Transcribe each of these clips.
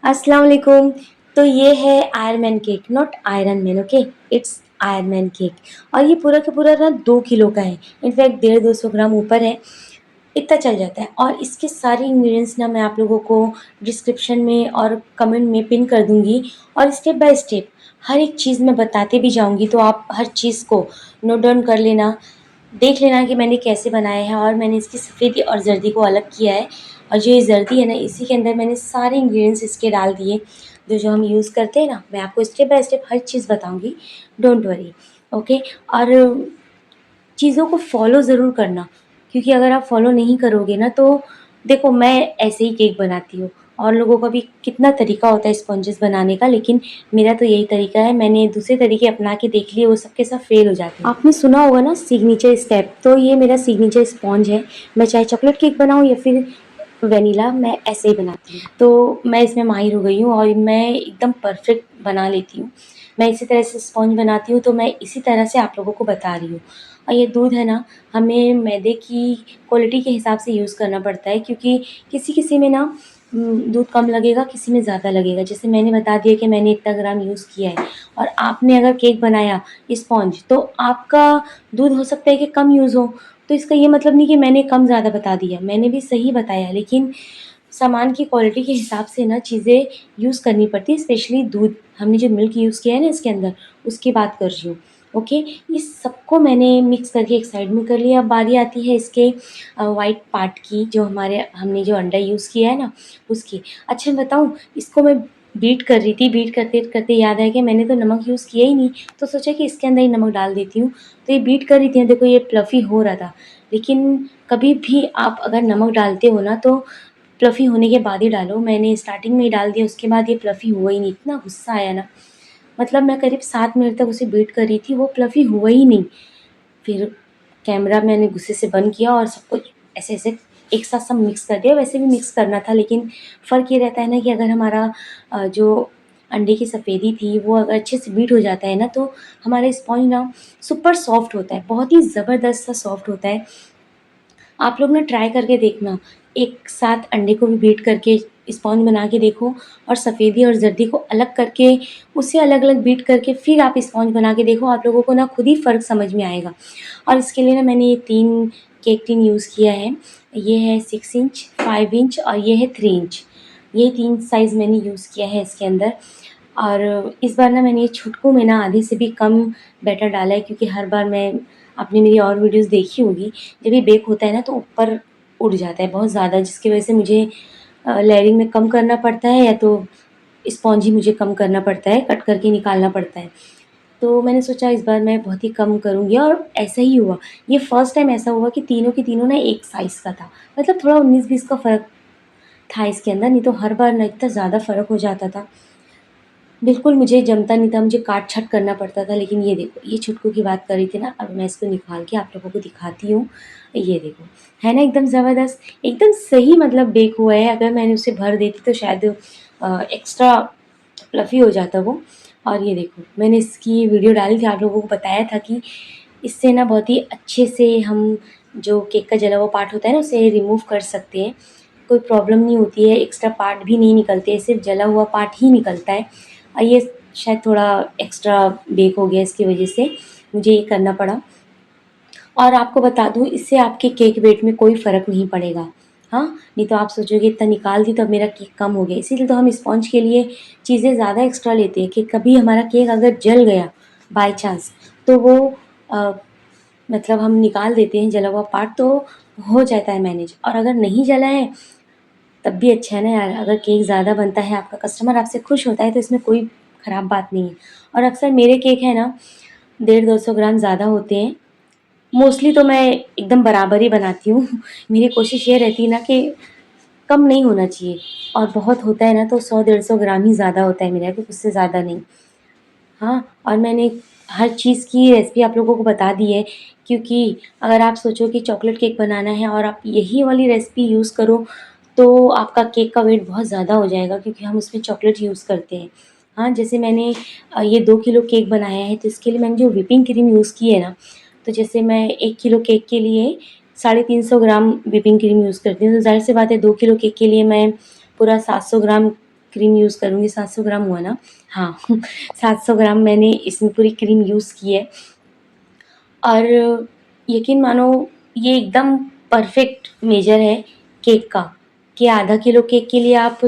अस्सलाम वालेकुम। तो ये है iron cake, not iron man, okay, it's iron cake. और ये पूरा का पूरा ना 2 किलो का है। इनफैक्ट 150-200 ग्राम ऊपर है, इतना चल जाता है। और इसके सारे इंग्रेडिएंट्स ना मैं आप लोगों को डिस्क्रिप्शन में और कमेंट में पिन कर दूंगी। और स्टेप बाय स्टेप हर एक चीज़ मैं बताते भी जाऊंगी, तो आप हर चीज़ को नोट डाउन कर लेना, देख लेना कि मैंने कैसे बनाया है। और मैंने इसकी सफ़ेदी और जर्दी को अलग किया है। और जो ये जर्दी है ना, इसी के अंदर मैंने सारे इंग्रेडिएंट्स इसके डाल दिए, जो जो हम यूज़ करते हैं ना। मैं आपको स्टेप बाय स्टेप हर चीज़ बताऊंगी, डोंट वरी, ओके। और चीज़ों को फॉलो ज़रूर करना, क्योंकि अगर आप फॉलो नहीं करोगे ना, तो देखो, मैं ऐसे ही केक बनाती हूँ और लोगों का भी कितना तरीका होता है स्पॉन्जेस बनाने का, लेकिन मेरा तो यही तरीका है। मैंने दूसरे तरीके अपना के देख लिए, वो सबके सब फेल हो जाते हैं। आपने सुना होगा ना सिग्नेचर स्टेप, तो ये मेरा सिग्नेचर स्पॉन्ज है। मैं चाहे चॉकलेट केक बनाऊँ या फिर वेनिला, मैं ऐसे ही बनाती हूँ। तो मैं इसमें माहिर हो गई हूँ और मैं एकदम परफेक्ट बना लेती हूँ। मैं इसी तरह से स्पॉन्ज बनाती हूँ, तो मैं इसी तरह से आप लोगों को बता रही हूँ। और ये दूध है ना, हमें मैदे की क्वालिटी के हिसाब से यूज़ करना पड़ता है, क्योंकि किसी-किसी में ना दूध कम लगेगा, किसी में ज़्यादा लगेगा। जैसे मैंने बता दिया कि मैंने इतना ग्राम यूज़ किया है, और आपने अगर केक बनाया स्पॉन्ज, तो आपका दूध हो सकता है कि कम यूज़ हो। तो इसका ये मतलब नहीं कि मैंने कम ज़्यादा बता दिया, मैंने भी सही बताया, लेकिन सामान की क्वालिटी के हिसाब से ना चीज़ें यूज़ करनी पड़ती है। स्पेशली दूध, हमने जो मिल्क यूज़ किया है ना इसके अंदर, उसकी बात कर रही हूँ, ओके। इस सबको मैंने मिक्स करके एक साइड में कर लिया। अब बारी आती है इसके व्हाइट पार्ट की, जो हमने जो अंडा यूज़ किया है ना, उसकी। अच्छा, मैं बताऊँ, इसको मैं बीट कर रही थी, बीट करते-करते याद आया कि मैंने तो नमक यूज़ किया ही नहीं, तो सोचा कि इसके अंदर ही नमक डाल देती हूँ। तो ये बीट कर रही थी, देखो ये फ्लफ़ी हो रहा था। लेकिन कभी भी आप अगर नमक डालते हो ना, तो फ्लफ़ी होने के बाद ही डालो। मैंने स्टार्टिंग में ही डाल दिया, उसके बाद ये फ्लफ़ी हुआ ही नहीं। इतना गुस्सा आया ना, मतलब मैं करीब 7 मिनट तक उसे बीट कर रही थी, वो फ्लफ़ी हुआ ही नहीं। फिर कैमरा मैंने गुस्से से बंद किया और सब कुछ ऐसे-ऐसे एक साथ सब मिक्स कर दिया। वैसे भी मिक्स करना था, लेकिन फ़र्क ये रहता है ना कि अगर हमारा जो अंडे की सफ़ेदी थी, वो अगर अच्छे से बीट हो जाता है ना, तो हमारा स्पॉन्ज ना सुपर सॉफ्ट होता है, बहुत ही ज़बरदस्त सा सॉफ्ट होता है। आप लोग ना ट्राई करके देखना, एक साथ अंडे को भी बीट करके स्पॉन्ज बना के देखो, और सफ़ेदी और ज़र्दी को अलग करके, उसे अलग-अलग बीट करके फिर आप स्पॉन्ज बना के देखो। आप लोगों को ना खुद ही फ़र्क समझ में आएगा। और इसके लिए ना मैंने ये 3 केक टिन यूज़ किया है। ये है 6 इंच, 5 इंच और ये है 3 इंच। ये 3 साइज़ मैंने यूज़ किया है इसके अंदर। और इस बार ना मैंने छुटकू में ना आधे से भी कम बैटर डाला है, क्योंकि हर बार मैं, आपने मेरी और वीडियोज़ देखी होगी, जब ये बेक होता है ना, तो ऊपर उड़ जाता है बहुत ज़्यादा, जिसकी वजह से मुझे लेयरिंग में कम करना पड़ता है, या तो स्पॉन्ज ही मुझे कम करना पड़ता है, कट करके निकालना पड़ता है। तो मैंने सोचा इस बार मैं बहुत ही कम करूँगी, और ऐसा ही हुआ। ये फर्स्ट टाइम ऐसा हुआ कि तीनों की तीनों ना एक साइज़ का था। मतलब थोड़ा 19-20 का फ़र्क था इसके अंदर, नहीं तो हर बार ना इतना ज़्यादा फ़र्क हो जाता था। बिल्कुल मुझे जमता नहीं था, मुझे काट-छाँट करना पड़ता था। लेकिन ये देखो, ये छुटकू की बात कर रही थी ना, अब मैं इसको निकाल के आप लोगों को दिखाती हूँ। ये देखो, है ना एकदम ज़बरदस्त, एकदम सही मतलब बेक हुआ है। अगर मैंने उसे भर देती तो शायद एक्स्ट्रा फ्लफ़ी हो जाता वो। और ये देखो, मैंने इसकी वीडियो डाली थी, आप लोगों को बताया था कि इससे ना बहुत ही अच्छे से हम जो केक का जला हुआ पार्ट होता है ना, उसे रिमूव कर सकते हैं। कोई प्रॉब्लम नहीं होती है, एक्स्ट्रा पार्ट भी नहीं निकलते हैं, सिर्फ़ जला हुआ पार्ट ही निकलता है। ये शायद थोड़ा एक्स्ट्रा बेक हो गया, इसकी वजह से मुझे ये करना पड़ा। और आपको बता दूँ, इससे आपके केक वेट में कोई फ़र्क नहीं पड़ेगा। हाँ, नहीं तो आप सोचोगे इतना निकाल दी तो अब मेरा केक कम हो गया। इसीलिए तो हम स्पॉन्ज के लिए चीज़ें ज़्यादा एक्स्ट्रा लेते हैं, कि कभी हमारा केक अगर जल गया बाय चांस, तो वो अ, मतलब हम निकाल देते हैं जला हुआ पार्ट, तो हो जाता है मैनेज। और अगर नहीं जला है, तब भी अच्छा है ना यार। अगर केक ज़्यादा बनता है, आपका कस्टमर आपसे खुश होता है, तो इसमें कोई ख़राब बात नहीं है। और अक्सर मेरे केक है ना, 150-200 ग्राम ज़्यादा होते हैं। मोस्टली तो मैं एकदम बराबर ही बनाती हूँ। मेरी कोशिश ये रहती है ना कि कम नहीं होना चाहिए, और बहुत होता है ना, तो 100-150 ग्राम ही ज़्यादा होता है मेरा केक, उससे ज़्यादा नहीं। हाँ, और मैंने हर चीज़ की रेसिपी आप लोगों को बता दी है, क्योंकि अगर आप सोचो कि चॉकलेट केक बनाना है और आप यही वाली रेसिपी यूज़ करो, तो आपका केक का वेट बहुत ज़्यादा हो जाएगा, क्योंकि हम उसमें चॉकलेट यूज़ करते हैं। हाँ, जैसे मैंने ये 2 किलो केक बनाया है, तो इसके लिए मैंने जो व्हिपिंग क्रीम यूज़ की है ना, तो जैसे मैं 1 किलो केक के लिए 350 ग्राम व्हिपिंग क्रीम यूज़ करती हूँ, तो ज़ाहिर-सी बात है 2 किलो केक के लिए मैं पूरा 700 ग्राम क्रीम यूज़ करूँगी। 700 ग्राम हुआ ना? हाँ 700 ग्राम मैंने इसमें पूरी क्रीम यूज़ की है। और यकीन मानो ये एकदम परफेक्ट मेजर है केक का, कि आधा किलो केक के लिए आप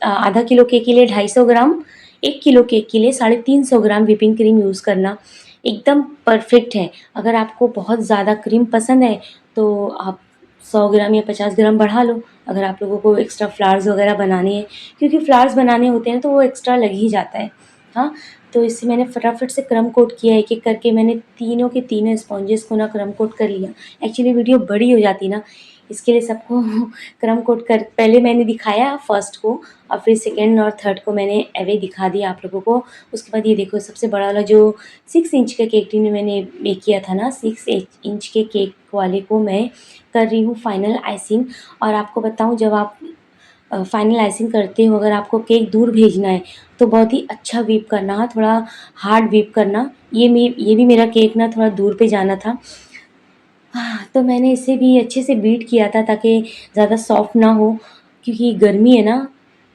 आधा किलो केक के लिए 250 ग्राम, 1 किलो केक के लिए 350 ग्राम व्हिपिंग क्रीम यूज़ करना एकदम परफेक्ट है। अगर आपको बहुत ज़्यादा क्रीम पसंद है तो आप 100 ग्राम या 50 ग्राम बढ़ा लो, अगर आप लोगों को एक्स्ट्रा फ्लावर्स वगैरह बनाने हैं, क्योंकि फ्लावर्स बनाने होते हैं तो वो एक्स्ट्रा लग ही जाता है। हाँ, तो इससे मैंने फटाफट से क्रम कोट किया, एक-एक करके मैंने तीनों के तीनों स्पॉन्जेस को ना क्रम कोट कर लिया। एक्चुअली वीडियो बड़ी हो जाती ना, इसके लिए सबको क्रम कोट कर पहले मैंने दिखाया फर्स्ट को, और फिर सेकंड और थर्ड को मैंने ऐवे दिखा दिया आप लोगों को। उसके बाद ये देखो सबसे बड़ा वाला जो 6 इंच का केक टिन में मैंने बेक किया था ना, 6 इंच के केक वाले को मैं कर रही हूँ फाइनल आइसिंग। और आपको बताऊँ, जब आप फाइनल आइसिंग करते हो, अगर आपको केक दूर भेजना है तो बहुत ही अच्छा व्हीप करना, हाँ, थोड़ा हार्ड व्हीप करना। ये भी मेरा केक ना थोड़ा दूर पे जाना था। तो मैंने इसे भी अच्छे से बीट किया था ताकि ज़्यादा सॉफ्ट ना हो, क्योंकि गर्मी है ना।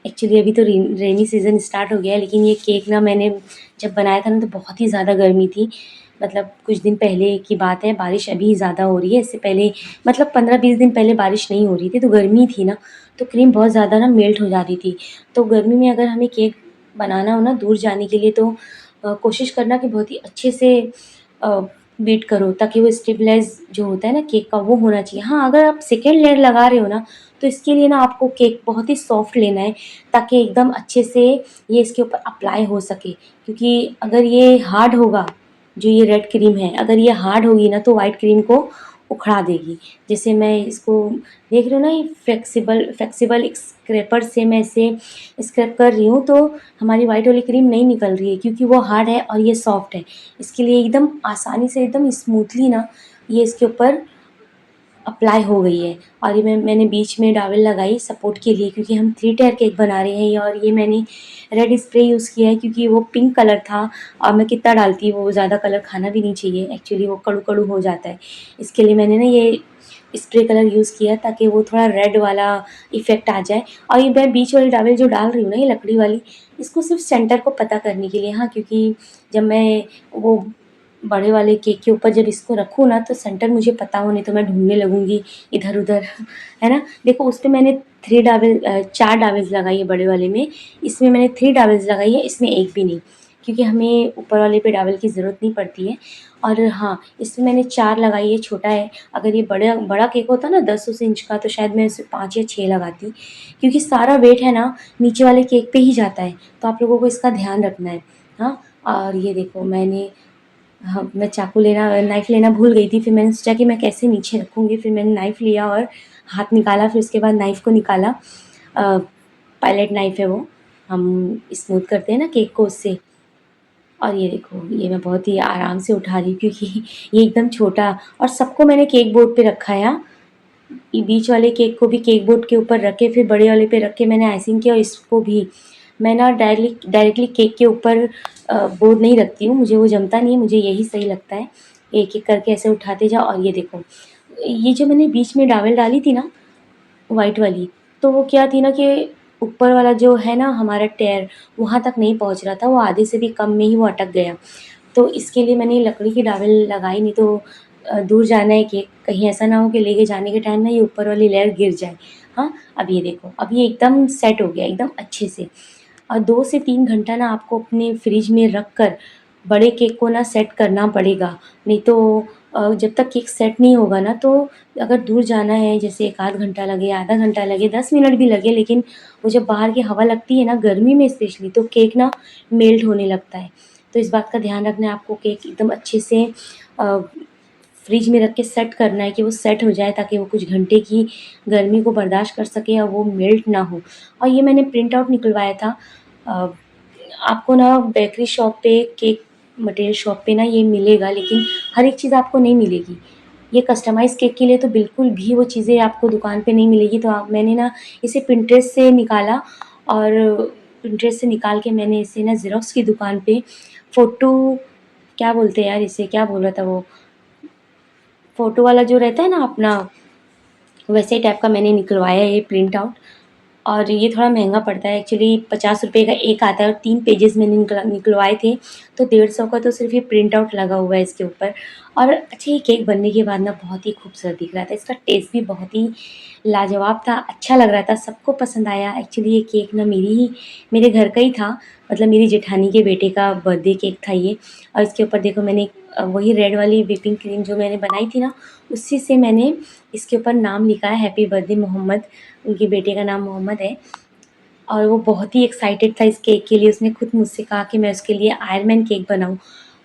एक्चुअली अभी तो रेनी सीज़न स्टार्ट हो गया है, लेकिन ये केक ना मैंने जब बनाया था ना तो बहुत ही ज़्यादा गर्मी थी। मतलब कुछ दिन पहले की बात है, बारिश अभी ज़्यादा हो रही है, इससे पहले मतलब 15-20 दिन पहले बारिश नहीं हो रही थी, तो गर्मी थी ना, तो क्रीम बहुत ज़्यादा ना मेल्ट हो जाती थी। तो गर्मी में अगर हमें केक बनाना हो ना दूर जाने के लिए, तो कोशिश करना कि बहुत ही अच्छे से अ, बीट करो, ताकि वो स्टेबलाइज़ जो होता है ना केक का, वो होना चाहिए। हाँ, अगर आप सेकंड लेयर लगा रहे हो ना, तो इसके लिए ना आपको केक बहुत ही सॉफ्ट लेना है, ताकि एकदम अच्छे से ये इसके ऊपर अप्लाई हो सके। क्योंकि अगर ये हार्ड होगा, जो ये रेड क्रीम है, अगर ये हार्ड होगी ना तो व्हाइट क्रीम को उखड़ा देगी। जैसे मैं इसको देख रहे हो ना, ये फ्लेक्सिबल स्क्रैपर से मैं इसे स्क्रैप कर रही हूँ, तो हमारी व्हाइट वाली क्रीम नहीं निकल रही है, क्योंकि वो हार्ड है और ये सॉफ्ट है। इसके लिए एकदम आसानी से, एकदम स्मूथली ना ये इसके ऊपर अप्लाई हो गई है। और ये मैंने बीच में डॉवल लगाई सपोर्ट के लिए, क्योंकि हम 3 टायर केक बना रहे हैं। और ये मैंने रेड स्प्रे यूज़ किया है, क्योंकि वो पिंक कलर था और मैं कितना डालती, वो ज़्यादा कलर खाना भी नहीं चाहिए, एक्चुअली वो कड़ू-कड़ू हो जाता है। इसके लिए मैंने ना ये स्प्रे कलर यूज़ किया, ताकि वो थोड़ा रेड वाला इफ़ेक्ट आ जाए। और ये मैं बीच वाली डॉवल जो डाल रही हूँ ना, ये लकड़ी वाली, इसको सिर्फ़ सेंटर को पता करने के लिए। हाँ, क्योंकि जब मैं वो बड़े वाले केक के ऊपर जब इसको रखूँ ना, तो सेंटर मुझे पता हो, नहीं तो मैं ढूँढने लगूँगी इधर-उधर, है ना? देखो उस पे मैंने 4 डॉवल्स लगाई है बड़े वाले में, इसमें मैंने 3 डॉवल्स लगाई है, इसमें 1 भी नहीं, क्योंकि हमें ऊपर वाले पे डॉवल की ज़रूरत नहीं पड़ती है। और हाँ, इसमें मैंने 4 लगाई है, छोटा है। अगर ये बड़ा केक होता ना 10 इंच का, तो शायद मैं इसे 5 या 6 लगाती, क्योंकि सारा वेट है ना नीचे वाले केक पे ही जाता है, तो आप लोगों को इसका ध्यान रखना है। हाँ, और ये देखो मैंने, हाँ, मैं नाइफ़ लेना भूल गई थी, फिर मैंने सोचा कि मैं कैसे नीचे रखूँगी, फिर मैंने नाइफ़ लिया और हाथ निकाला, फिर उसके बाद नाइफ़ को निकाला। पायलेट नाइफ़ है वो, हम स्मूथ करते हैं ना केक को उससे। और ये देखो, ये मैं बहुत ही आराम से उठा रही हूँ, क्योंकि ये एकदम छोटा, और सबको मैंने केक बोर्ड पे रखा है, हाँ। ये बीच वाले केक को भी केक बोर्ड के ऊपर रख के, फिर बड़े वाले पे रख के मैंने आइसिंग किया, और इसको भी मैं ना डायरेक्टली केक के ऊपर बोर्ड नहीं रखती हूँ, मुझे वो जमता नहीं है, मुझे यही सही लगता है। एक-एक करके ऐसे उठाते जाओ। और ये देखो, ये जो मैंने बीच में डॉवल डाली थी ना व्हाइट वाली, तो वो क्या थी ना कि ऊपर वाला जो है ना हमारा टेयर, वहाँ तक नहीं पहुँच रहा था, वो आधे से भी कम में ही वो अटक गया। तो इसके लिए मैंने लकड़ी की डॉवल लगाई, नहीं तो दूर जाना है केक, कहीं ऐसा ना हो कि लेके जाने के टाइम ना ये ऊपर वाली लेयर गिर जाए। हाँ, अब ये देखो, अब ये एकदम सेट हो गया एकदम अच्छे से। और 2 से 3 घंटा ना आपको अपने फ्रिज में रख कर बड़े केक को ना सेट करना पड़ेगा। नहीं तो जब तक केक सेट नहीं होगा ना, तो अगर दूर जाना है, जैसे 1 आध घंटा लगे, आधा घंटा लगे, 10 मिनट भी लगे, लेकिन वो जब बाहर की हवा लगती है ना गर्मी में स्पेशली, तो केक ना मेल्ट होने लगता है। तो इस बात का ध्यान रखना है आपको, केक एकदम अच्छे से अ, फ्रिज में रख के सेट करना है, कि वो सेट हो जाए, ताकि वो कुछ घंटे की गर्मी को बर्दाश्त कर सके और वो मेल्ट ना हो। और ये मैंने प्रिंट आउट निकलवाया था। अ, आपको ना बेकरी शॉप पे, केक मटेरियल शॉप पे ना ये मिलेगा, लेकिन हर एक चीज़ आपको नहीं मिलेगी। ये कस्टमाइज़ केक के लिए तो बिल्कुल भी वो चीज़ें आपको दुकान पे नहीं मिलेगी। तो आप मैंने ना इसे पिंटरेस्ट से निकाला, और पिंटरेस्ट से निकाल के मैंने इसे ना ज़ेरॉक्स की दुकान पे फ़ोटो, क्या बोलते हैं यार इसे, क्या बोल रहा था वो, फ़ोटो वाला जो रहता है ना अपना, वैसे टाइप का मैंने निकलवाया है ये प्रिंट आउट। और ये थोड़ा महंगा पड़ता है एक्चुअली, 50 रुपये का एक आता है और 3 पेजेस मैंने निकलवाए थे, तो 150 का तो सिर्फ ये प्रिंट आउट लगा हुआ है इसके ऊपर। और अच्छा, ये केक बनने के बाद ना बहुत ही खूबसूरत दिख रहा था, इसका टेस्ट भी बहुत ही लाजवाब था, अच्छा लग रहा था, सबको पसंद आया। एक्चुअली ये केक ना मेरे घर का ही था, मतलब मेरी जेठानी के बेटे का बर्थडे केक था ये। और इसके ऊपर देखो मैंने वही रेड वाली व्हिपिंग क्रीम जो मैंने बनाई थी ना, उसी से मैंने इसके ऊपर नाम लिखा है, हैप्पी बर्थडे मोहम्मद। उनके बेटे का नाम मोहम्मद है। और वो बहुत ही एक्साइटेड था इस केक के लिए, उसने खुद मुझसे कहा कि मैं उसके लिए आयरन केक बनाऊँ।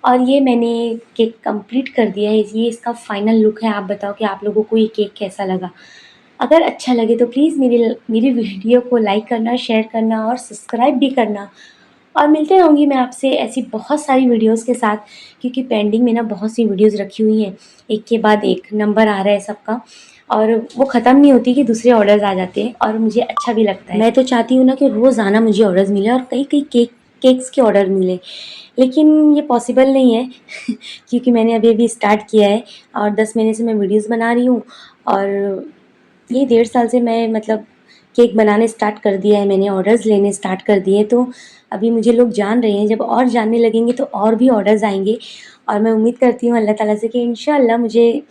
और ये मैंने केक कंप्लीट कर दिया है, ये इसका फाइनल लुक है। आप बताओ कि आप लोगों को ये केक कैसा लगा? अगर अच्छा लगे तो प्लीज़ मेरी वीडियो को लाइक करना, शेयर करना और सब्सक्राइब भी करना। और मिलते रहूँगी मैं आपसे ऐसी बहुत सारी वीडियोज़ के साथ, क्योंकि पेंडिंग में ना बहुत सी वीडियोज़ रखी हुई हैं, एक के बाद एक नंबर आ रहा है सबका, और वो ख़त्म नहीं होती कि दूसरे ऑर्डर्स आ जाते हैं, और मुझे अच्छा भी लगता है। मैं तो चाहती हूँ ना कि रोज़ाना मुझे ऑर्डर्स मिले और कई-कई केक्स के ऑर्डर मिले, लेकिन ये पॉसिबल नहीं है क्योंकि मैंने अभी-अभी स्टार्ट किया है और 10 महीने से मैं वीडियोज़ बना रही हूँ। और ये 1.5 साल से मैं मतलब केक बनाने स्टार्ट कर दिया है मैंने, ऑर्डर्स लेने स्टार्ट कर दिए, तो अभी मुझे लोग जान रहे हैं, जब और जानने लगेंगे तो और भी ऑर्डर्स आएँगे। और मैं उम्मीद करती हूँ अल्लाह ताला से कि इंशाअल्लाह मुझे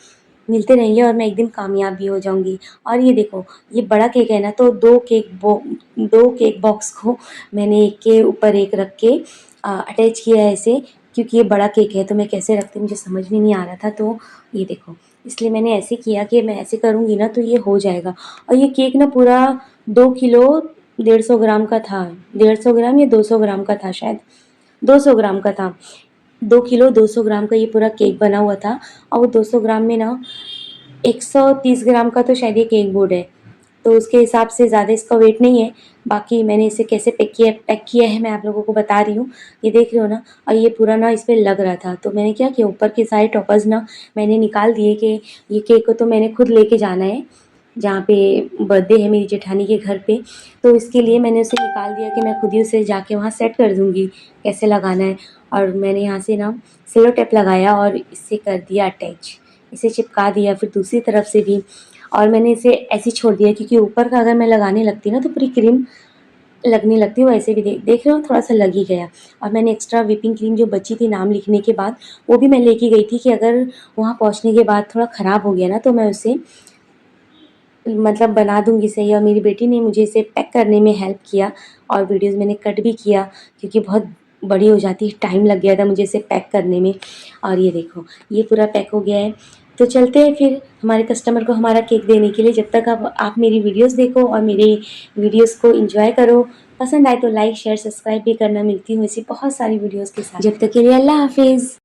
मिलते रहेंगे और मैं एक दिन कामयाब भी हो जाऊँगी। और ये देखो, ये बड़ा केक है ना, तो 2 केक बॉक्स को मैंने एक के ऊपर एक रख के अटैच किया है ऐसे, क्योंकि ये बड़ा केक है तो मैं कैसे रखती मुझे समझ में नहीं आ रहा था, तो ये देखो, इसलिए मैंने ऐसे किया कि मैं ऐसे करूँगी ना तो ये हो जाएगा। और ये केक ना पूरा 2 किलो 150 ग्राम का था, 150 ग्राम या 200 ग्राम का था शायद, 200 ग्राम का था। 2 किलो 200 ग्राम का ये पूरा केक बना हुआ था। और वो 200 ग्राम में ना 130 ग्राम का तो शायद ये केक बोर्ड है, तो उसके हिसाब से ज़्यादा इसका वेट नहीं है। बाकी मैंने इसे कैसे पैक किया है मैं आप लोगों को बता रही हूँ, ये देख रहे हो ना। और ये पूरा ना इस पे लग रहा था, तो मैंने क्या किया, ऊपर के सारे टॉपर्स ना मैंने निकाल दिए कि ये केक को तो मैंने खुद लेके जाना है जहाँ पे बर्थडे है मेरी जेठानी के घर पे, तो इसके लिए मैंने उसे निकाल दिया कि मैं खुद ही उसे जाके वहाँ सेट कर दूँगी कैसे लगाना है। और मैंने यहाँ से ना सेलो टेप लगाया और इससे कर दिया अटैच, इसे चिपका दिया फिर दूसरी तरफ से भी। और मैंने इसे ऐसे ही छोड़ दिया, क्योंकि ऊपर का अगर मैं लगाने लगती ना तो पूरी क्रीम लगने लगती, वो ऐसे भी देख रहे हो थोड़ा सा लग ही गया। और मैंने एक्स्ट्रा व्हिपिंग क्रीम जो बची थी नाम लिखने के बाद, वो भी मैं लेके गई थी कि अगर वहाँ पहुँचने के बाद थोड़ा ख़राब हो गया ना तो मैं उसे मतलब बना दूँगी सही। और मेरी बेटी ने मुझे इसे पैक करने में हेल्प किया और वीडियोज़ मैंने कट भी किया, क्योंकि बहुत बड़ी हो जाती है, टाइम लग गया था मुझे इसे पैक करने में। और ये देखो, ये पूरा पैक हो गया है। तो चलते हैं फिर हमारे कस्टमर को हमारा केक देने के लिए। जब तक आप मेरी वीडियोज़ देखो और मेरी वीडियोज़ को एन्जॉय करो, पसंद आए तो लाइक, शेयर, सब्सक्राइब भी करना। मिलती हूँ ऐसी बहुत सारी वीडियोज़ के साथ। जब तक के लिए अल्लाह हाफ़िज़।